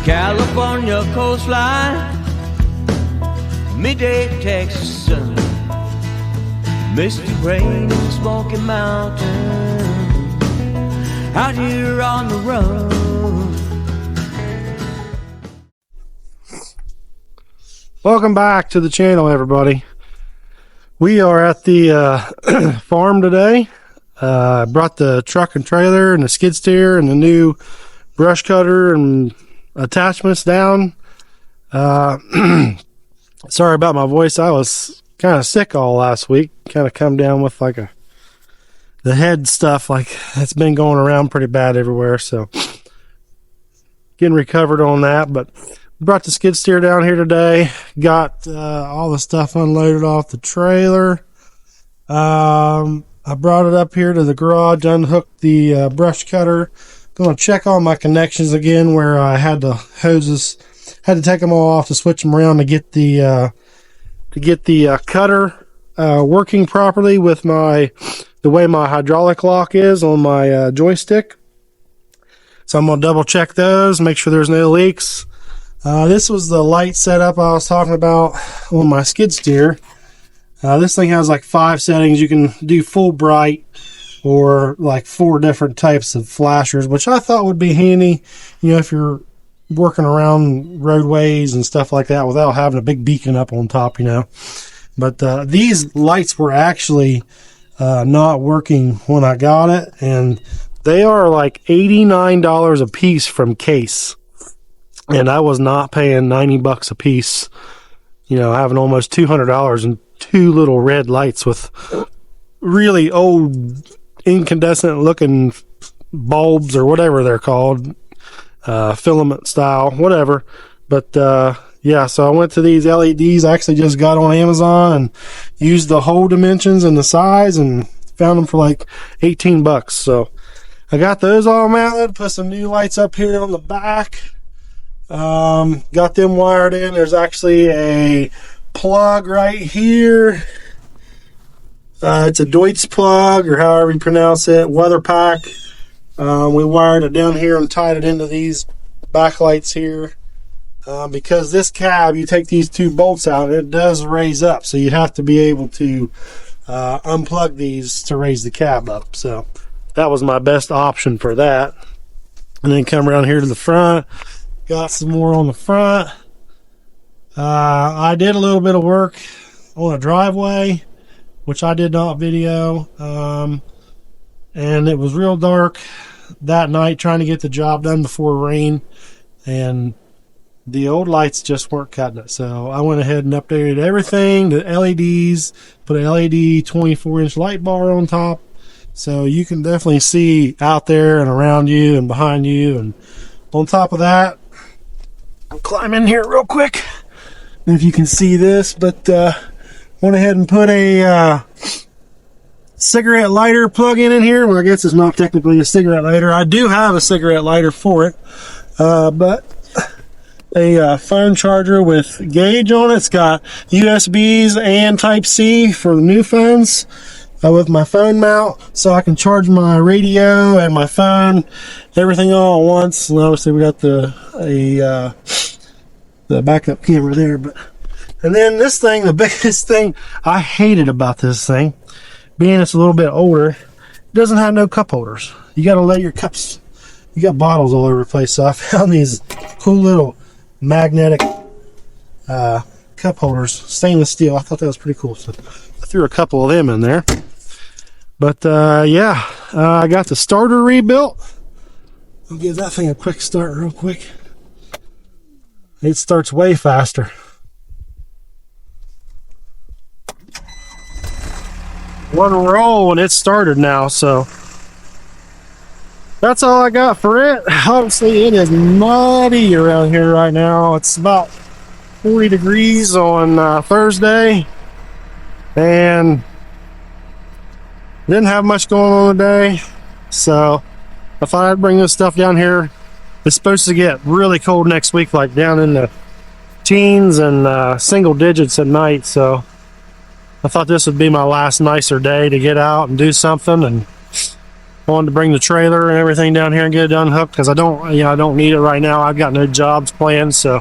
California coastline, midday Texas sun, misty rain in the Smoky Mountains, out here on the run. Welcome back to the channel, everybody. We are at the farm today. I brought the truck and trailer and the skid steer and the new brush cutter and attachments down. Sorry about my voice. I was kind of sick all last week. Kind of come down with like the head stuff, like it's been going around pretty bad everywhere. So getting recovered on that, but brought the skid steer down here today. Got all the stuff unloaded off the trailer. I brought it up here to the garage, unhooked the brush cutter. Going to check all my connections again where I had the hoses, had to take them all off to switch them around to get the cutter working properly with the way my hydraulic lock is on my joystick. So I'm going to double check those, make sure there's no leaks. This was the light setup I was talking about on my skid steer. This thing has like 5 settings. You can do full bright or like 4 different types of flashers, which I thought would be handy, you know, if you're working around roadways and stuff like that without having a big beacon up on top, you know. But these lights were actually not working when I got it, and they are like $89 a piece from Case. And I was not paying $90 a piece, you know, having almost $200 and 2 little red lights with really old incandescent looking bulbs or whatever they're called, filament style, whatever. But yeah, so I went to these LEDs. I actually just got on Amazon and used the hole dimensions and the size and found them for like $18. So I got those all mounted, put some new lights up here on the back. Got them wired in. There's actually a plug right here. It's a Deutz plug, or however you pronounce it, weather pack. We wired it down here and tied it into these backlights here. Because this cab, you take these 2 bolts out, it does raise up, so you have to be able to unplug these to raise the cab up. So that was my best option for that. And then come around here to the front. Got some more on the front. I did a little bit of work on a driveway, which I did not video. And it was real dark that night trying to get the job done before rain. And the old lights just weren't cutting it. So I went ahead and updated everything. The LEDs, put an LED 24-inch light bar on top. So you can definitely see out there and around you and behind you. And on top of that, I'll climb in here real quick if you can see this, but went ahead and put a cigarette lighter plug-in in here. Well, I guess it's not technically a cigarette lighter. I do have a cigarette lighter for it, but a phone charger with gauge on it. It's got USBs and Type-C for the new phones. With my phone mount, so I can charge my radio and my phone, everything all at once. And obviously we got the backup camera there. And then this thing, the biggest thing I hated about this thing, being it's a little bit older, it doesn't have no cup holders. You got to let your cups. You got bottles all over the place. So I found these cool little magnetic cup holders, stainless steel. I thought that was pretty cool. So I threw a couple of them in there. But yeah, I got the starter rebuilt. I'll give that thing a quick start real quick. It starts way faster. One roll and it started now, so that's all I got for it. Obviously it is muddy around here right now. It's about 40 degrees on Thursday, and didn't have much going on today, so I thought I'd bring this stuff down here. It's supposed to get really cold next week, like down in the teens and single digits at night, so I thought this would be my last nicer day to get out and do something. And wanted to bring the trailer and everything down here and get it unhooked because I don't need it right now. I've got no jobs planned. So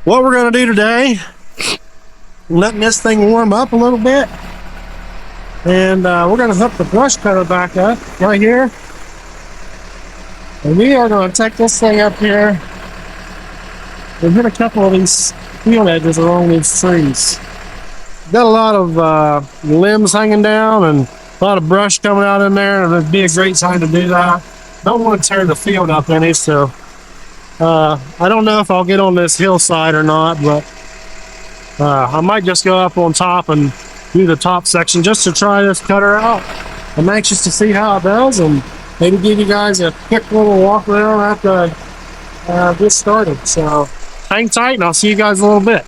what we're going to do today, letting this thing warm up a little bit, and we're going to hook the brush cutter back up right here, and we are going to take this thing up here and hit a couple of these field edges along these trees. Got a lot of limbs hanging down and a lot of brush coming out in there, and it'd be a great time to do that. Don't want to tear the field up any, so I don't know if I'll get on this hillside or not, but I might just go up on top and do the top section just to try this cutter out. I'm anxious to see how it does and maybe give you guys a quick little walk around after I get started. So hang tight and I'll see you guys in a little bit.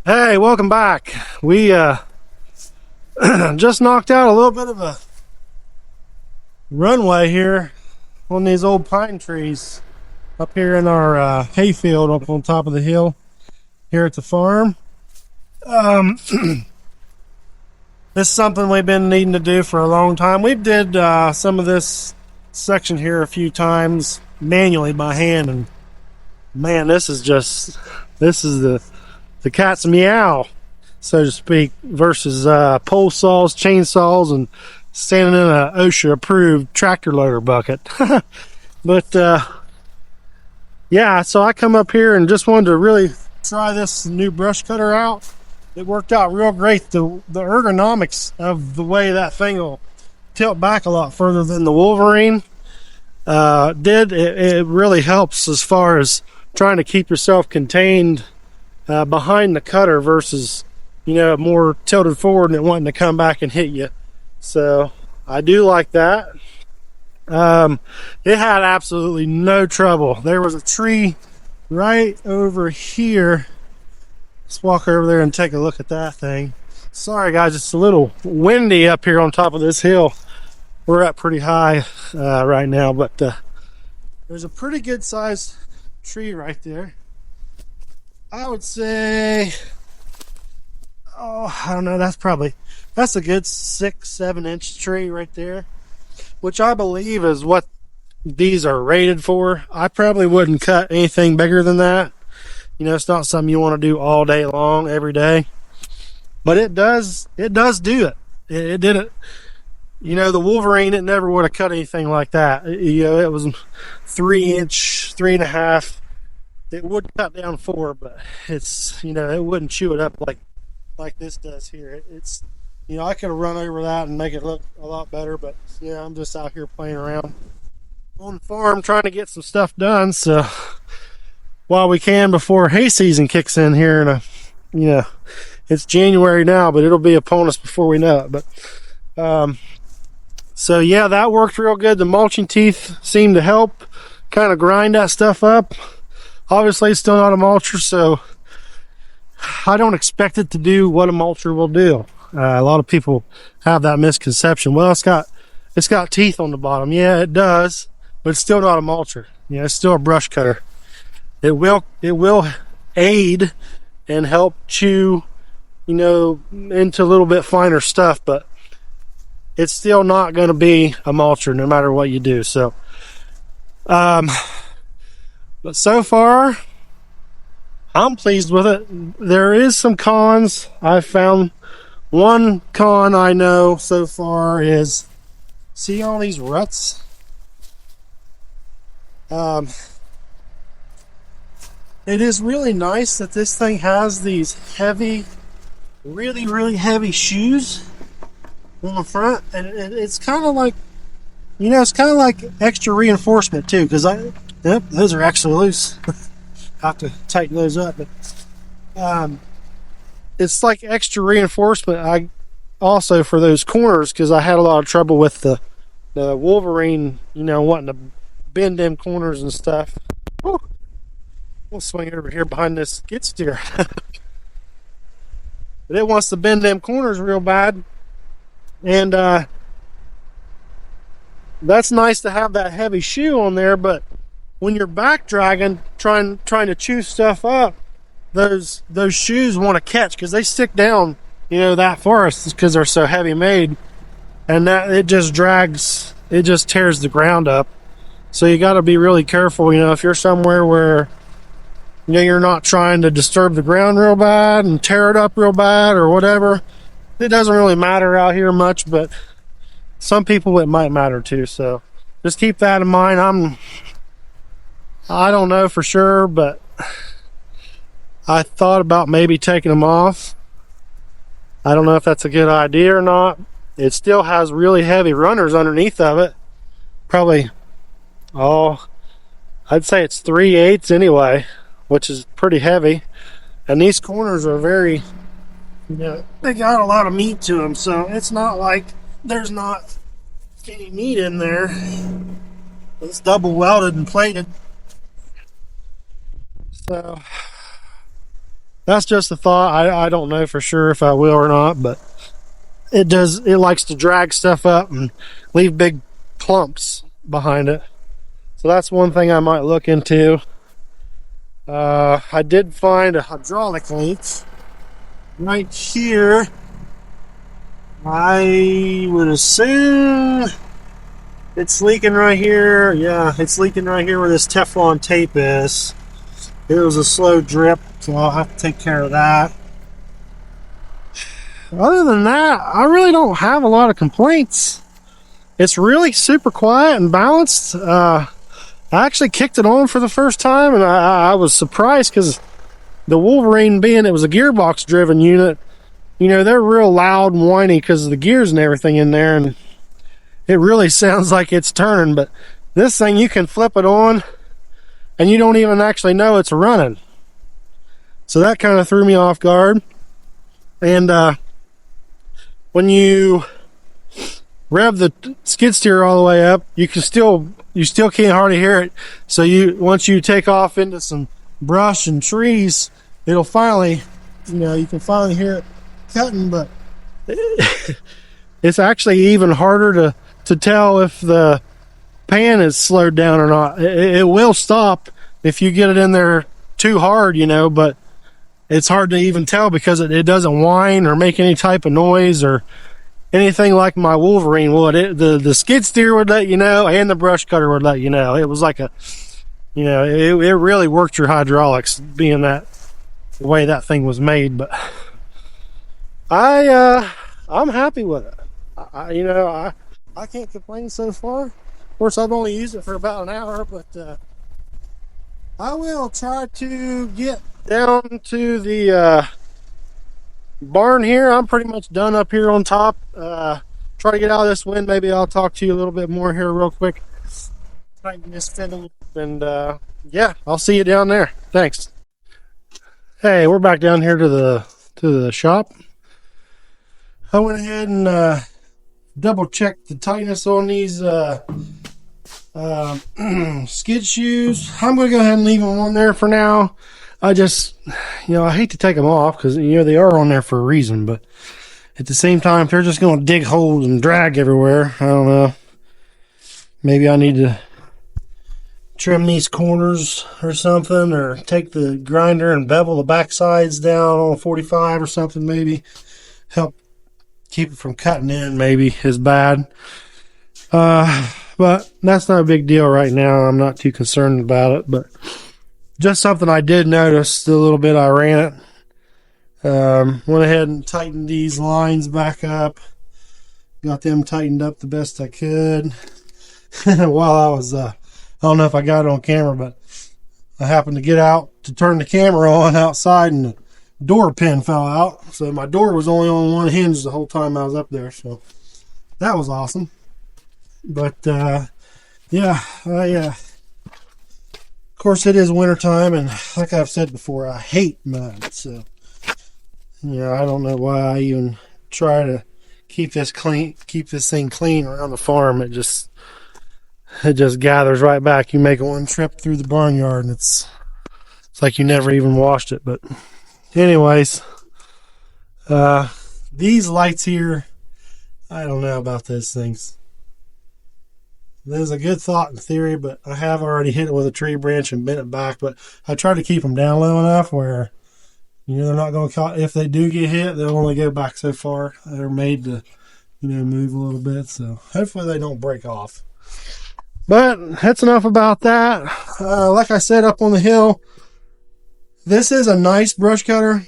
Hey, welcome back. We just knocked out a little bit of a runway here on these old pine trees up here in our hayfield up on top of the hill here at the farm. This is something we've been needing to do for a long time. We did some of this section here a few times manually by hand, and man, this is the cat's meow, so to speak, versus pole saws, chainsaws, and standing in a OSHA approved tractor loader bucket. But yeah, so I come up here and just wanted to really try this new brush cutter out. It worked out real great. The ergonomics of the way that thing will tilt back a lot further than the Wolverine did. It really helps as far as trying to keep yourself contained behind the cutter versus, more tilted forward and it wanting to come back and hit you. So I do like that. It had absolutely no trouble. There was a tree right over here. Let's walk over there and take a look at that thing. Sorry guys, it's a little windy up here on top of this hill. We're up pretty high right now, but there's a pretty good sized tree right there. I would say, I don't know, that's a good 6-7 inch tree right there, which I believe is what these are rated for. I probably wouldn't cut anything bigger than that. It's not something you want to do all day long, every day, but it does do it. It did it. The Wolverine, it never would have cut anything like that. It was 3 inch, 3.5. It would cut down 4, but it's, it wouldn't chew it up like this does here. It's, I could have run over that and make it look a lot better, but yeah, I'm just out here playing around on the farm trying to get some stuff done. So while we can before hay season kicks in here, and it's January now, but it'll be upon us before we know it. But so yeah, that worked real good. The mulching teeth seemed to help kind of grind that stuff up. Obviously, it's still not a mulcher, so I don't expect it to do what a mulcher will do. A lot of people have that misconception. Well, it's got teeth on the bottom. Yeah, it does, but it's still not a mulcher. It's still a brush cutter. It will aid and help chew, into a little bit finer stuff, but it's still not going to be a mulcher no matter what you do. So, but so far, I'm pleased with it. There is some cons. I've found one con I know so far is, see all these ruts? It is really nice that this thing has these heavy, really, really heavy shoes on the front. And it's kind of like, it's kind of like extra reinforcement too, because yep, those are actually loose. Have to tighten those up, but it's like extra reinforcement. I also for those corners, because I had a lot of trouble with the Wolverine, wanting to bend them corners and stuff. Whew. We'll swing over here behind this skid steer. But it wants to bend them corners real bad, and that's nice to have that heavy shoe on there, but when you're back dragging, trying to chew stuff up, those shoes want to catch because they stick down, that far, because they're so heavy made, and that it just drags, it just tears the ground up. So you got to be really careful, if you're somewhere where you're not trying to disturb the ground real bad and tear it up real bad or whatever. It doesn't really matter out here much, but some people it might matter too. So just keep that in mind. I don't know for sure, but I thought about maybe taking them off. I don't know if that's a good idea or not. It still has really heavy runners underneath of it. Probably, I'd say it's 3/8 anyway, which is pretty heavy. And these corners are very, they got a lot of meat to them, so it's not like there's not any meat in there. It's double welded and plated. So That's just a thought. I don't know for sure if I will or not, but it does. It likes to drag stuff up and leave big clumps behind it. So that's one thing I might look into. I did find a hydraulic leak right here. I would assume it's leaking right here. Yeah, it's leaking right here where this Teflon tape is. It was a slow drip, so I'll have to take care of that. Other than that, I really don't have a lot of complaints. It's really super quiet and balanced. I actually kicked it on for the first time, and I was surprised because the Wolverine, being it was a gearbox driven unit, you know, they're real loud and whiny because of the gears and everything in there, and it really sounds like it's turning. But this thing, you can flip it on and you don't even actually know it's running. So that kind of threw me off guard. And when you rev the skid steer all the way up, you still can't hardly hear it. So once you take off into some brush and trees, it'll finally, you can finally hear it cutting. But it's actually even harder to tell if the pan is slowed down or not. It will stop if you get it in there too hard, but it's hard to even tell because it doesn't whine or make any type of noise or anything like my Wolverine would. The skid steer would let you know, and the brush cutter would let you know. It was like it really worked your hydraulics, being that the way that thing was made. But I'm happy with it. I can't complain so far. Of course, I've only used it for about an hour, but I will try to get down to the barn here. I'm pretty much done up here on top. Try to get out of this wind. Maybe I'll talk to you a little bit more here real quick. Tighten this fitting, and yeah, I'll see you down there. Thanks. Hey, we're back down here to the shop. I went ahead and double checked the tightness on these skid shoes. I'm going to go ahead and leave them on there for now. I just, I hate to take them off because, they are on there for a reason, but at the same time, if they're just going to dig holes and drag everywhere, I don't know. Maybe I need to trim these corners or something, or take the grinder and bevel the back sides down on 45 or something, maybe help keep it from cutting in maybe as bad. But that's not a big deal right now. I'm not too concerned about it, but just something I did notice the little bit I ran it. Went ahead and tightened these lines back up. Got them tightened up the best I could. While I was, I don't know if I got it on camera, but I happened to get out to turn the camera on outside, and the door pin fell out. So my door was only on one hinge the whole time I was up there. So that was awesome. But yeah, of course it is wintertime, and like I've said before, I hate mud. So I don't know why I even try to keep this thing clean around the farm. It just gathers right back. You make one trip through the barnyard, and it's like you never even washed it. But anyways, these lights here, I don't know about those things. There's a good thought in theory, but I have already hit it with a tree branch and bent it back. But I try to keep them down low enough where, they're not going to if they do get hit, they'll only go back so far. They're made to, move a little bit. So hopefully they don't break off. But that's enough about that. Like I said, up on the hill, this is a nice brush cutter.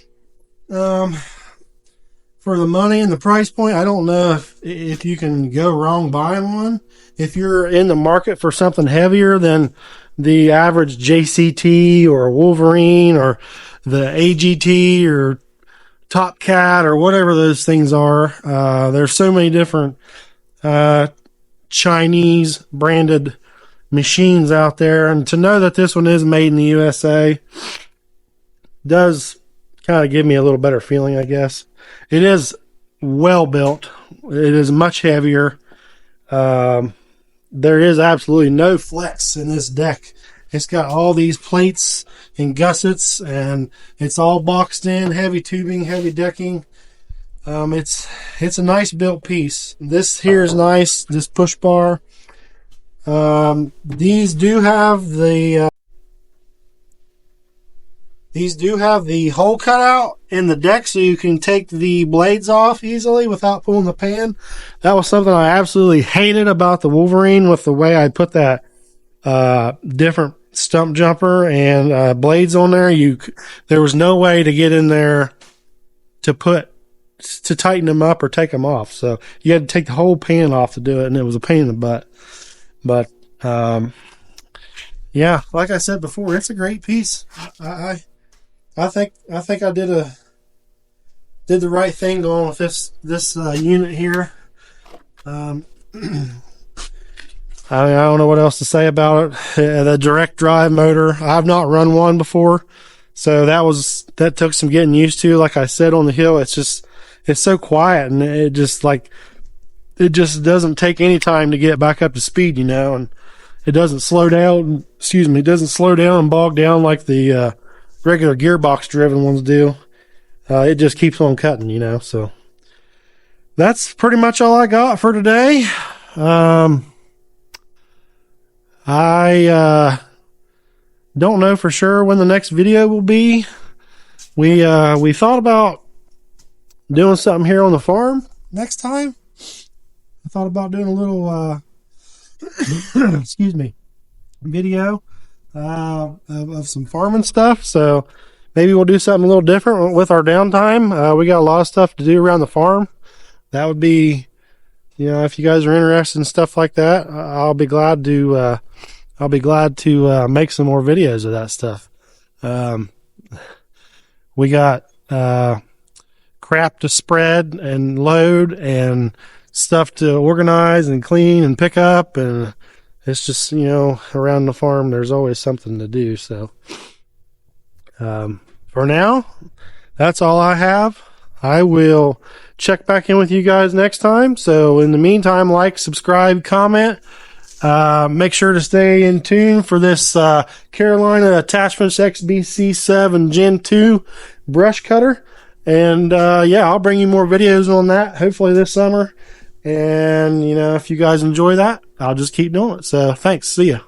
For the money and the price point, I don't know if you can go wrong buying one. If you're in the market for something heavier than the average JCT or Wolverine or the AGT or Top Cat or whatever those things are, there's so many different Chinese branded machines out there, and to know that this one is made in the USA does kind of give me a little better feeling, I guess. It is well built. It is much heavier. There is absolutely no flex in this deck It's got all these plates and gussets, and it's all boxed in, heavy tubing, heavy decking. It's a nice built piece. This here is nice, this push bar. These do have the hole cut out in the deck, so you can take the blades off easily without pulling the pan. That was something I absolutely hated about the Wolverine, with the way I put that different stump jumper and blades on there. There was no way to get in there to tighten them up or take them off. So you had to take the whole pan off to do it, and it was a pain in the butt. But yeah, like I said before, it's a great piece. I think I did the right thing going with this unit here. I don't know what else to say about it. The direct drive motor, I've not run one before, so that took some getting used to. Like I said, on the hill, it's so quiet, and it just doesn't take any time to get back up to speed, and it doesn't slow down. It doesn't slow down and bog down like the regular gearbox driven ones do. It just keeps on cutting, so that's pretty much all I got for today. I don't know for sure when the next video will be. We thought about doing something here on the farm next time. I thought about doing a little excuse me, video of some farming stuff. So maybe we'll do something a little different with our downtime. We got a lot of stuff to do around the farm. That would be, if you guys are interested in stuff like that, I'll be glad to make some more videos of that stuff. We got crap to spread and load and stuff to organize and clean and pick up, and it's just, around the farm there's always something to do. So for now, that's all I have. I will check back in with you guys next time. So in the meantime, like, subscribe, comment. Make sure to stay in tune for this Carolina Attachments XBC 7 Gen 2 brush cutter. And I'll bring you more videos on that, hopefully this summer. And if you guys enjoy that, I'll just keep doing it. So thanks. See ya.